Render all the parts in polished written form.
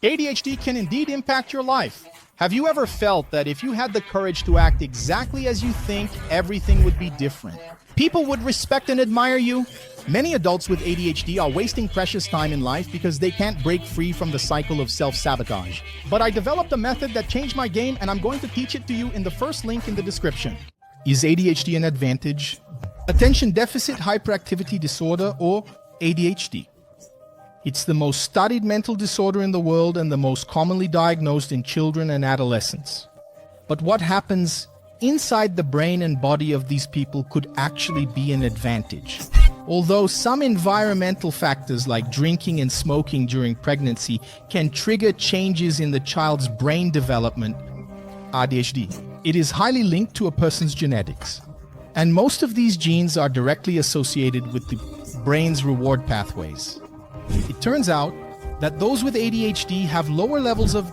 ADHD can indeed impact your life. Have you ever felt that if you had the courage to act exactly as you think, everything would be different? People would respect and admire you? Many adults with ADHD are wasting precious time in life because they can't break free from the cycle of self-sabotage. But I developed a method that changed my game, and I'm going to teach it to you in the first link in the description. Is ADHD an advantage? Attention Deficit Hyperactivity Disorder, or ADHD. It's the most studied mental disorder in the world and the most commonly diagnosed in children and adolescents. But what happens inside the brain and body of these people could actually be an advantage. Although some environmental factors like drinking and smoking during pregnancy can trigger changes in the child's brain development, ADHD, it is highly linked to a person's genetics. And most of these genes are directly associated with the brain's reward pathways. It turns out that those with ADHD have lower levels of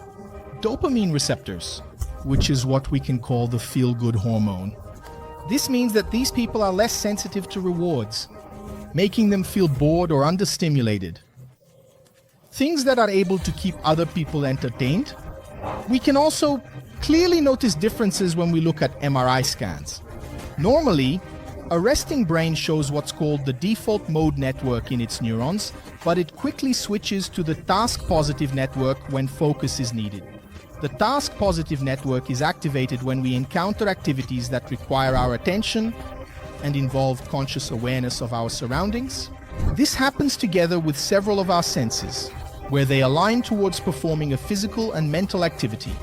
dopamine receptors, which is what we can call the feel-good hormone. This means that these people are less sensitive to rewards, making them feel bored or understimulated. Things that are able to keep other people entertained. We can also clearly notice differences when we look at MRI scans. Normally, a resting brain shows what's called the default mode network in its neurons, but it quickly switches to the task-positive network when focus is needed. The task-positive network is activated when we encounter activities that require our attention and involve conscious awareness of our surroundings. This happens together with several of our senses, where they align towards performing a physical and mental activity.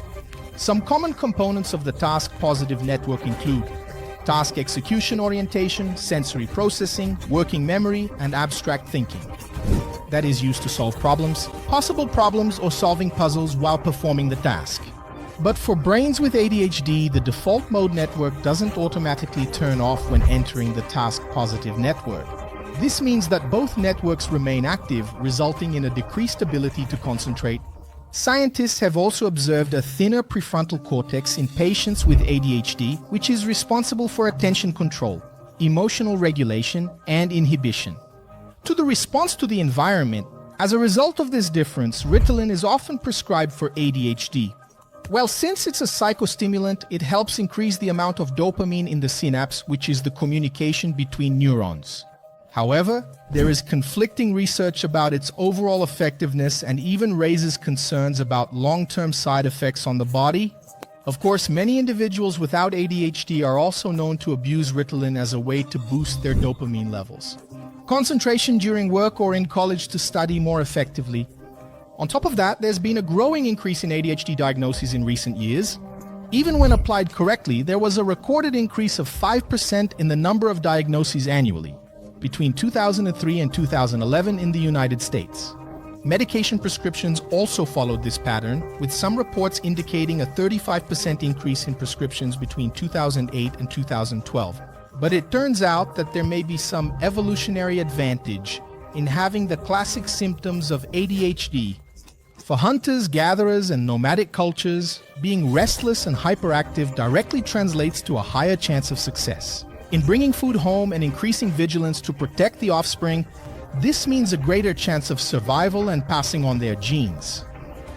Some common components of the task-positive network include task execution orientation, sensory processing, working memory, and abstract thinking. That is used to solve problems, possible problems, or solving puzzles while performing the task. But for brains with ADHD, the default mode network doesn't automatically turn off when entering the task-positive network. This means that both networks remain active, resulting in a decreased ability to concentrate. Scientists have also observed a thinner prefrontal cortex in patients with ADHD, which is responsible for attention control, emotional regulation, and inhibition. To the response to the environment, as a result of this difference, Ritalin is often prescribed for ADHD. Well, since it's a psychostimulant, it helps increase the amount of dopamine in the synapse, which is the communication between neurons. However, there is conflicting research about its overall effectiveness and even raises concerns about long-term side effects on the body. Of course, many individuals without ADHD are also known to abuse Ritalin as a way to boost their dopamine levels. Concentration during work or in college to study more effectively. On top of that, there's been a growing increase in ADHD diagnoses in recent years. Even when applied correctly, there was a recorded increase of 5% in the number of diagnoses annually between 2003 and 2011 in the United States. Medication prescriptions also followed this pattern, with some reports indicating a 35% increase in prescriptions between 2008 and 2012. But it turns out that there may be some evolutionary advantage in having the classic symptoms of ADHD. For hunters, gatherers, and nomadic cultures, being restless and hyperactive directly translates to a higher chance of success. In bringing food home and increasing vigilance to protect the offspring, this means a greater chance of survival and passing on their genes.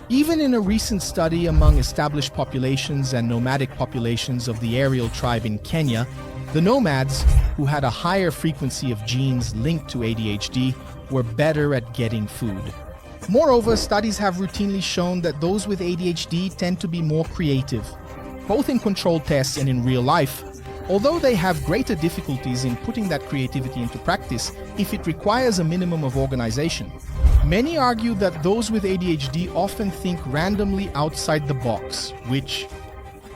Even in a recent study among established populations and nomadic populations of the Ariel tribe in Kenya, the nomads, who had a higher frequency of genes linked to ADHD, were better at getting food. Moreover, studies have routinely shown that those with ADHD tend to be more creative, both in controlled tests and in real life, although they have greater difficulties in putting that creativity into practice if it requires a minimum of organization. Many argue that those with ADHD often think randomly outside the box, which,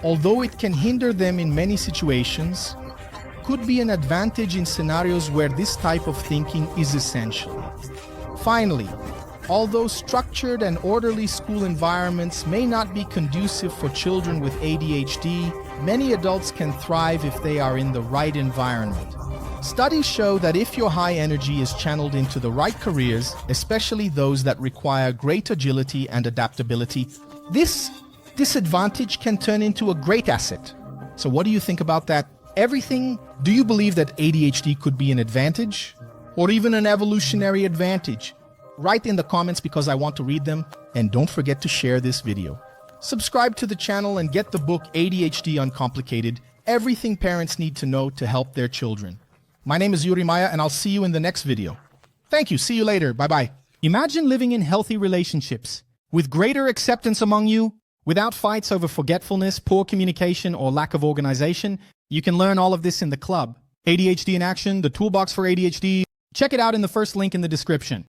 although it can hinder them in many situations, could be an advantage in scenarios where this type of thinking is essential. Finally, although structured and orderly school environments may not be conducive for children with ADHD, many adults can thrive if they are in the right environment. Studies show that if your high energy is channeled into the right careers, especially those that require great agility and adaptability, this disadvantage can turn into a great asset. So what do you think about that? Do you believe that ADHD could be an advantage or even an evolutionary advantage? Write in the comments because I want to read them. And don't forget to share this video. Subscribe to the channel and get the book ADHD Uncomplicated, Everything Parents Need to Know to Help Their Children. My name is Yuri Maya, and I'll see you in the next video. Thank you. See you later. Bye-bye. Imagine living in healthy relationships with greater acceptance among you, without fights over forgetfulness, poor communication, or lack of organization. You can learn all of this in the club. ADHD in Action, the toolbox for ADHD. Check it out in the first link in the description.